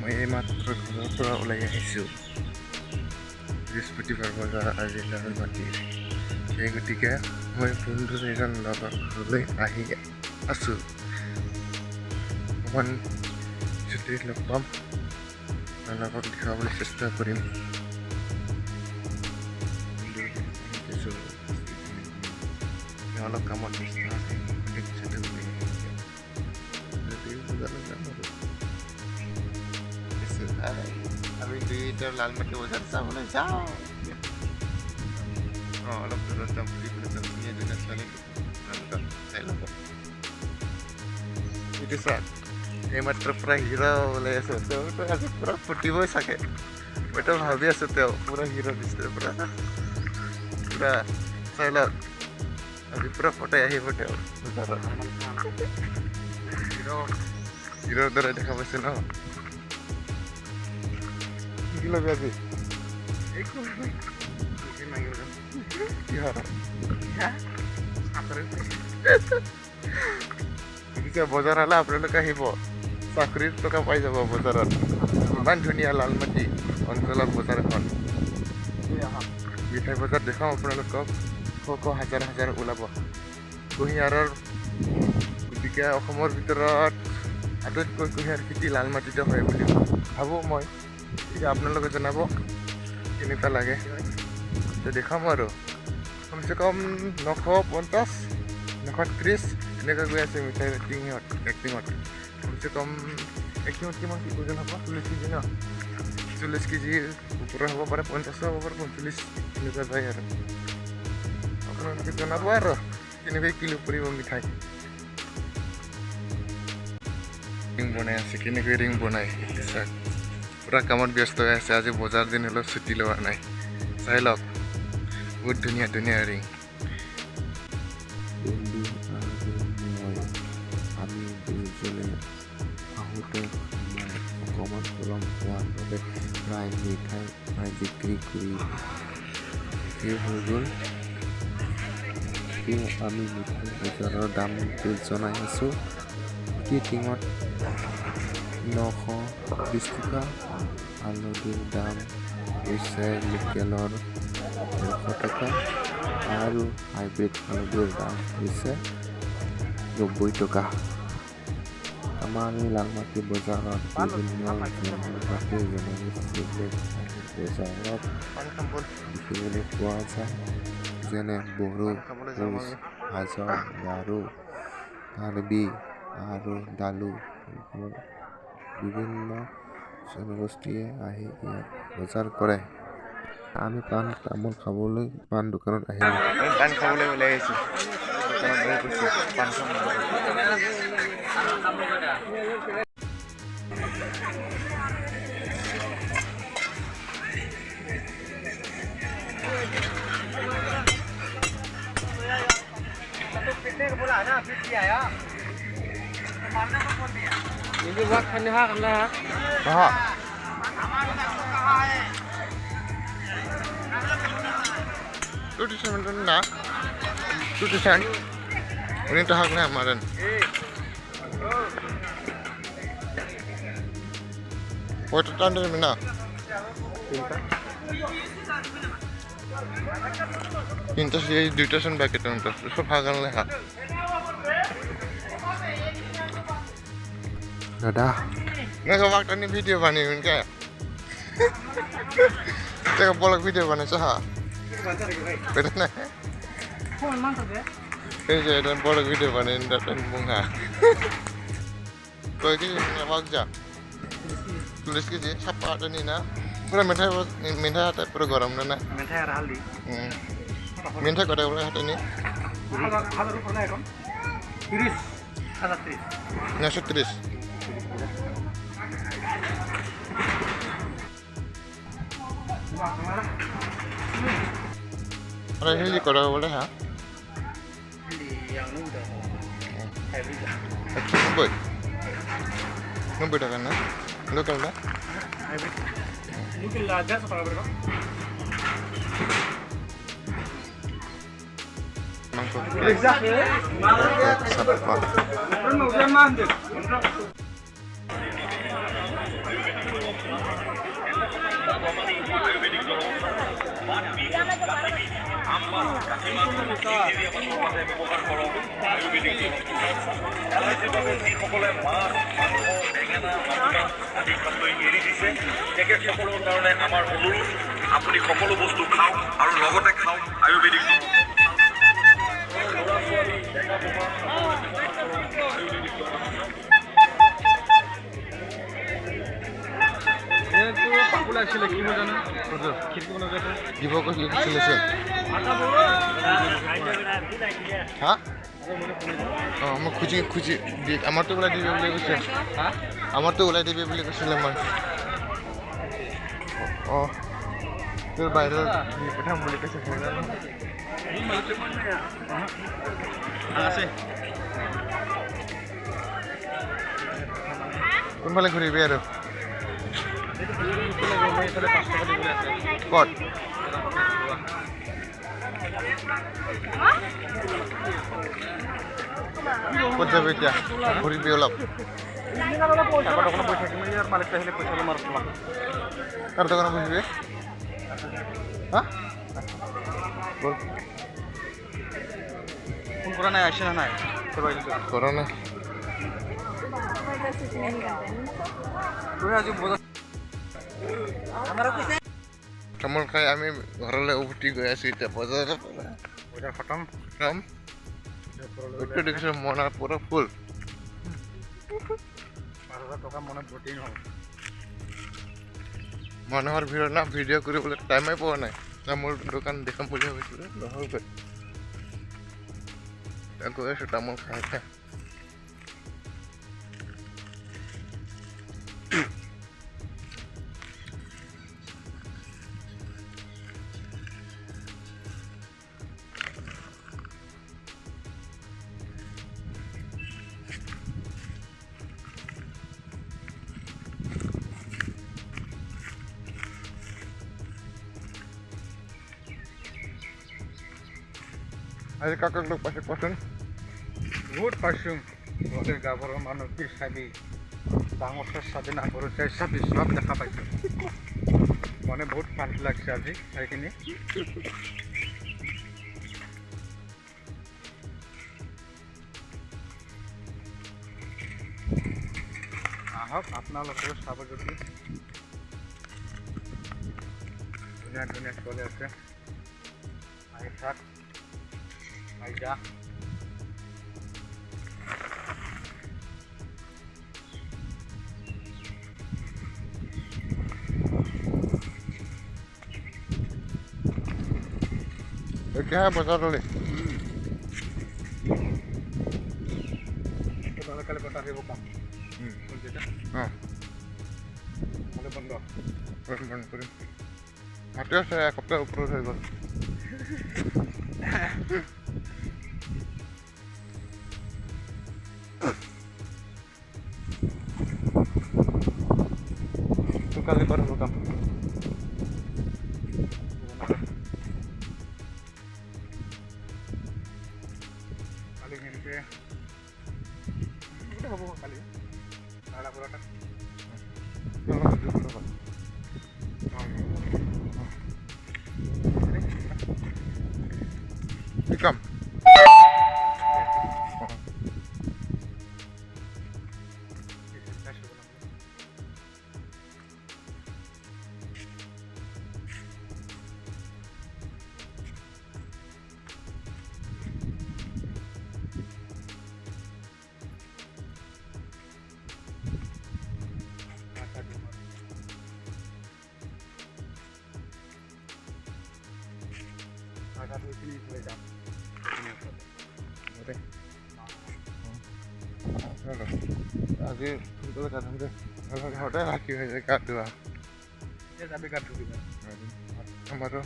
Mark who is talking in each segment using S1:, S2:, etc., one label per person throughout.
S1: মই এইমাত্ৰ ঘৰৰ পৰা ওলাই আহিছোঁ। বৃহস্পতিবাৰ বজাৰ আজি লালমাটিৰ, সেই গতিকে মই বন্ধু এজন লগৰ ঘৰলৈ আহি আছোঁ। অকণমান যদি লগ পাম লগক দেখাবলৈ চেষ্টা কৰিম। অলপ কামত ব্যস্ত আছে, আমি দুইটাৰ লালমাটি বজাৰ চাবলৈ যাওঁ। অলপ দূৰত যাম, ফুৰিবলৈ যাম। ধুনীয়া ধুনীয়া ছোৱালী চাই ল'ব। এইটো চোৱা, এইমাত্ৰ পুৰা হিৰো ওলাই আছে। তেওঁতো আজি পুৰা ফুটিবই চাগে। মইতো ভাবি আছোঁ তেওঁ পুৰা হিৰো দিছে, পুৰা চাই লওক। আজি পুৰা ফটাই আহিব তেওঁ বজাৰত। হিৰোৰ দৰে দেখা পাইছে ন? কি ল'বি আজি? বজাৰ হ'লে আপোনালোকে আহিব, চাকৰিৰ টকা পাই যাব বজাৰত। ইমান ধুনীয়া লালমাটি অঞ্চলত বজাৰ এখন। মিঠাই বজাৰ দেখাওঁ আপোনালোকক। শ হাজাৰ হাজাৰ ওলাব। কুঁহিয়াৰৰ গতিকে অসমৰ ভিতৰত আটাইতকৈ কুঁহিয়াৰ খেতি লালমাটিতে হয় বুলি ভাবোঁ মই। এতিয়া আপোনালোকে জনাব কেনেকুৱা লাগে। দেখাম আৰু কমচে কম 950, 930 এনেকৈ গৈ আছে মিঠাই এক্টিঙত। কমচে কম এক্টিঙত কিমান কি ওজন হ'ব? 40 কেজি ন? 40 কেজিৰ ওপৰত হ'ব পাৰে, 50 হ'ব পাৰে, 45 এনেকুৱা যায় আৰু। আপোনালোকে জনাব আৰু কেনেকৈ কিলো পৰিব মিঠাই। ৰিং বনাই আছে, কেনেকৈ ৰিং বনাই পুৰা কামত ব্যস্ত হৈ আছে। আজি বজাৰ দিন হ'লেও ছুটি লোৱা নাই। চাই লওক, বহুত ধুনীয়া ধুনীয়া ৰিং।
S2: আমি দুজনে আহোঁতে অকণমান পলম হোৱাৰ বাবে প্ৰায় মিঠাই বিক্ৰী কৰি শেষ হৈ গ'ল। আমি মিঠাই বজাৰৰ দামটো জনাই আছোঁ। টিঙত 920 টকা। হালধিৰ দাম হৈছে লোকেলৰ 100 টকা আৰু হাইব্ৰিড হালধিৰ দাম হৈছে 90 টকা। আমাৰ এই লালমাটি বজাৰত বিভিন্ন জনজাতি জনগোষ্ঠীৰ বজাৰত দেখিবলৈ পোৱা যায়, যেনে বড়ো, কোচ, হাজং, গাৰো, কাৰ্বি আৰু ডালু। বিভিন্ন জনগোষ্ঠীয়ে আহি ইয়াত বজাৰ কৰে। আমি পাণ তামোল খাবলৈ পাণ দোকানত আহিলোঁ।
S1: পাণ খাবলৈ ওলাই আহিছোঁ। পাণ খাম।
S3: ini buat kan ha kan lah
S1: Baha. Tuh di sana na. Tuh di sana. Ini tahak na amaran. Foto tanda ni mana? Pintas dia duita sen pakai tanda. Terus hagan lah.
S2: দাদা,
S1: Nggak waktu ini video panin kayak. Kita bolak video panin sah. Betul nih. Ini dan bolak video panin dan bunga. Kau ini nggak aja. Tulis gitu, siapa ada nih na? Pura minta ada pura garam na.
S3: minta ada haldi
S1: Minta kau ada boleh ada nih?
S3: ada rupa kan 30 ada 30
S1: Nasi tulis. Ada ini kau ada boleh ha?
S3: yang muda
S1: Nombor. Nombor dah kan na? Lokal dah.
S3: mungkin laga seberapa berapa
S1: Mangkuk.
S3: exactly
S1: Sapa.
S4: যিসকলে মাছ মাংস বেঙেনা আদি খাবলৈ এৰি দিছে তেখেতসকলৰ কাৰণে আমাৰ অনুৰোধ আপুনি সকলো বস্তু খাওক আৰু লগতে খাওক আয়ুৰ্বেদিক
S1: দিব কৈছিলে কি চলিছে হা অঁ মই খুজি আমাৰতো ওলাই দিবি বুলি কৈছে আমাৰতো ওলাই দিবি বুলি কৈছিলে মই অঁ তোৰ বাহিৰত পঠাম বুলি কৈছে কোনফালে ঘূৰিবি আৰু ক'ত ক'ত যাবি এতিয়া ঘূৰিবি অলপ কাৰ দোকানত বহিবি হা বল
S3: ফোন কৰা নাই আসে না নাই
S1: কৰা নাই তামোল খাই আমি ঘৰলৈ উভতি গৈ আছো এতিয়া বজাৰৰ পৰা
S3: খতম
S1: খাম এইটো দেখিছো মনৰ পুৰা ফুল
S3: 5,000 টকা মনত ভৰ্তি নহ'ল
S1: মানুহৰ ভিৰত না ভিডিঅ' কৰিবলৈ টাইমে পোৱা নাই তামোল দোকান দেখাম বুলি ভাবিছিলো নহ'লগৈ গৈ আছো তামোল খাই খাই আজি কাকক লগ পাইছে কোৱাচোন
S3: বহুত পাইছোঁ ঘৰৰ গাঁৱৰ মানুহ কি চাবি ডাঙৰ চাবি না সৰু চাবি চব দেখা পাইছোঁ মানে বহুত শান্তি লাগিছে আজি সেইখিনি আহক আপোনালোকেও চাব যদি ধুনীয়া ধুনীয়া চলি আছে আহি থাক আইজা
S1: এতিয়া বজাৰলৈ
S3: কালি কথা আহিব কাম
S1: অঁ
S3: বন্ধ
S1: বন্ধ কৰিম মাতি আছে এসপ্তাহ ওপৰত হৈ গ'ল কালি কৰিব কাম
S3: কালি সেনেকে হ'ব কালি পৰাটা
S1: কি কাম আজি সোনকালে গা ধুওঁতে ঘৰতে ৰাখি হৈ যায় গা ধোৱা
S3: যাবি গা ধুবি
S1: আমাৰো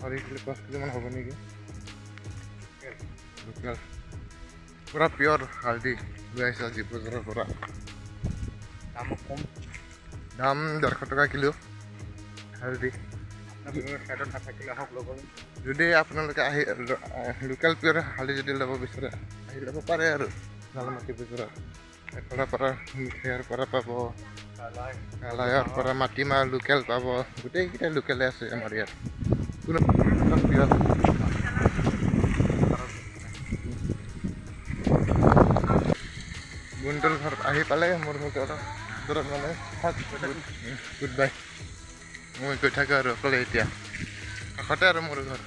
S1: চাৰি কিলো 5 কিলোমান হ'ব নেকি লোকেল পুৰা পিয়ৰ হালধি লৈ আহিছে আজি বজাৰৰ পৰা
S3: দামো কম
S1: দাম 150 টকা কিলো হালধি
S3: ছাইডত নাথাকিলে আহক ল'ব
S1: যদি আপোনালোকে আহি লোকেল পিয়ৰ হালধি যদি ল'ব বিচাৰে আহি ল'ব পাৰে আৰু লালমাটি বজাৰত এফালৰ পৰা মিঠাইৰ পৰা পাব, কালাইৰ পৰা মাটিমাহ লোকেল পাব, গোটেইকেইটা লোকেলে আছে আমাৰ ইয়াত। কোনো গুণ্ডল ঘৰত আহি পালে মোৰ ঘৰত মানে গুড বাই। মই গৈ থাকোঁ আৰু অকলে এতিয়া, কাষতে আৰু মোৰ ঘৰ।